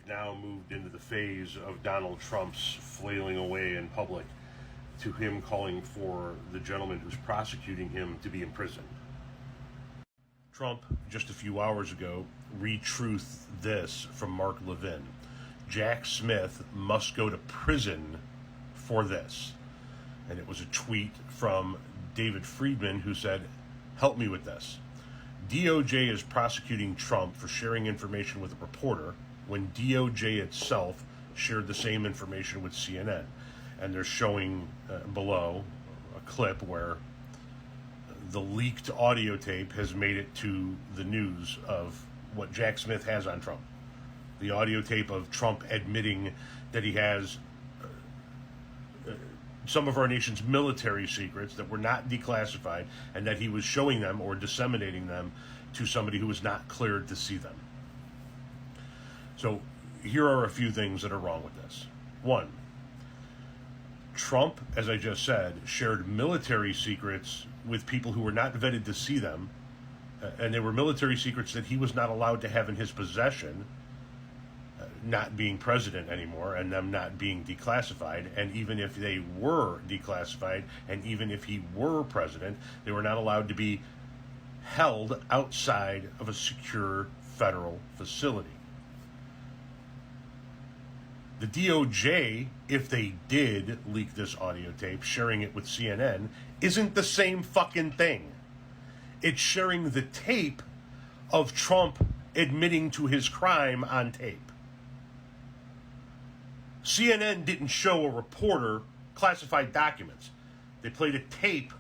we've now moved into the phase of Donald Trump's flailing away in public to him calling for the gentleman who's prosecuting him to be imprisoned. Trump, just a few hours ago, retruthed this from Mark Levin. Jack Smith must go to prison for this. And it was a tweet from David Friedman who said, "Help me with this. DOJ is prosecuting Trump for sharing information with a reporter when DOJ itself shared the same information with CNN." And they're showing below a clip where the leaked audio tape has made it to the news of what Jack Smith has on Trump. The audio tape of Trump admitting that he has some of our nation's military secrets that were not declassified, and that he was showing them or disseminating them to somebody who was not cleared to see them. So here are a few things that are wrong with this. One, Trump, as I just said, shared military secrets with people who were not vetted to see them, and they were military secrets that he was not allowed to have in his possession, not being president anymore, and them not being declassified. And even if they were declassified, and even if he were president, they were not allowed to be held outside of a secure federal facility. The DOJ, if they did leak this audio tape, sharing it with CNN, isn't the same fucking thing. It's sharing the tape of Trump admitting to his crime on tape. CNN didn't show a reporter classified documents. They played a tape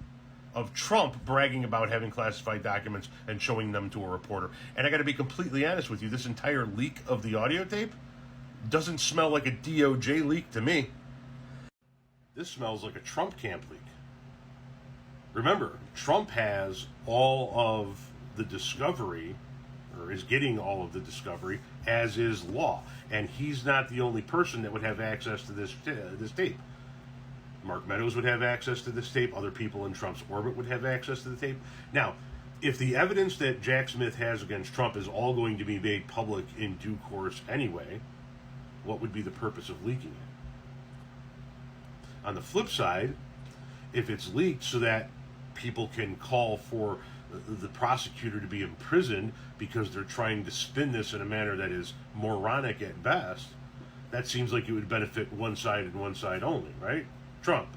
of Trump bragging about having classified documents and showing them to a reporter. And I got to be completely honest with you, this entire leak of the audio tape doesn't smell like a DOJ leak to me. This smells like a Trump camp leak. Remember, Trump has all of the discovery, or is getting all of the discovery, as is law. And he's not the only person that would have access to this tape. Mark Meadows would have access to this tape. Other people in Trump's orbit would have access to the tape. Now, if the evidence that Jack Smith has against Trump is all going to be made public in due course anyway, what would be the purpose of leaking it? On the flip side, if it's leaked so that people can call for the prosecutor to be imprisoned because they're trying to spin this in a manner that is moronic at best, that seems like it would benefit one side and one side only, right? Trump.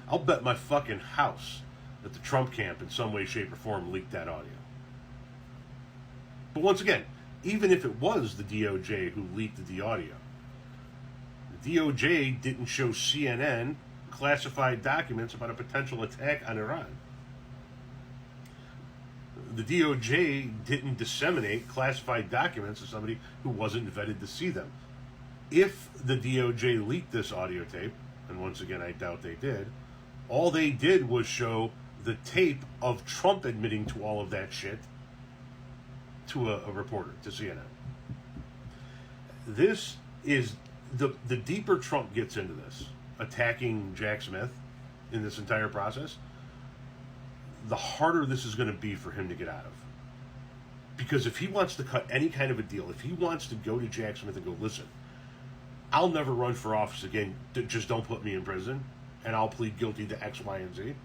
I'll bet my fucking house that the Trump camp in some way, shape, or form leaked that audio. But once again, even if it was the DOJ who leaked the audio, the DOJ didn't show CNN classified documents about a potential attack on Iran. The DOJ didn't disseminate classified documents to somebody who wasn't vetted to see them. If the DOJ leaked this audio tape, and once again I doubt they did, all they did was show the tape of Trump admitting to all of that shit to a reporter, to CNN. This is, the deeper Trump gets into this, attacking Jack Smith in this entire process, the harder this is going to be for him to get out of. Because if he wants to cut any kind of a deal, if he wants to go to Jack Smith and go, listen, I'll never run for office again, just don't put me in prison, and I'll plead guilty to X, Y, and Z,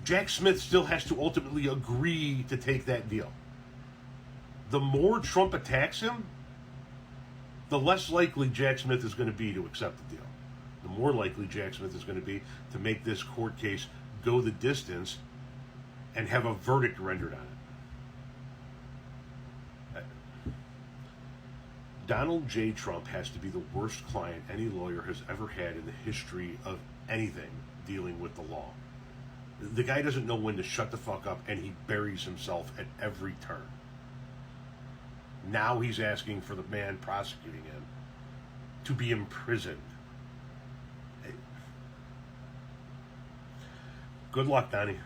Jack Smith still has to ultimately agree to take that deal. The more Trump attacks him, the less likely Jack Smith is going to be to accept the deal. The more likely Jack Smith is going to be to make this court case go the distance and have a verdict rendered on it. Donald J. Trump has to be the worst client any lawyer has ever had in the history of anything dealing with the law. The guy doesn't know when to shut the fuck up, and he buries himself at every turn. Now he's asking for the man prosecuting him to be imprisoned. Good luck, Donnie.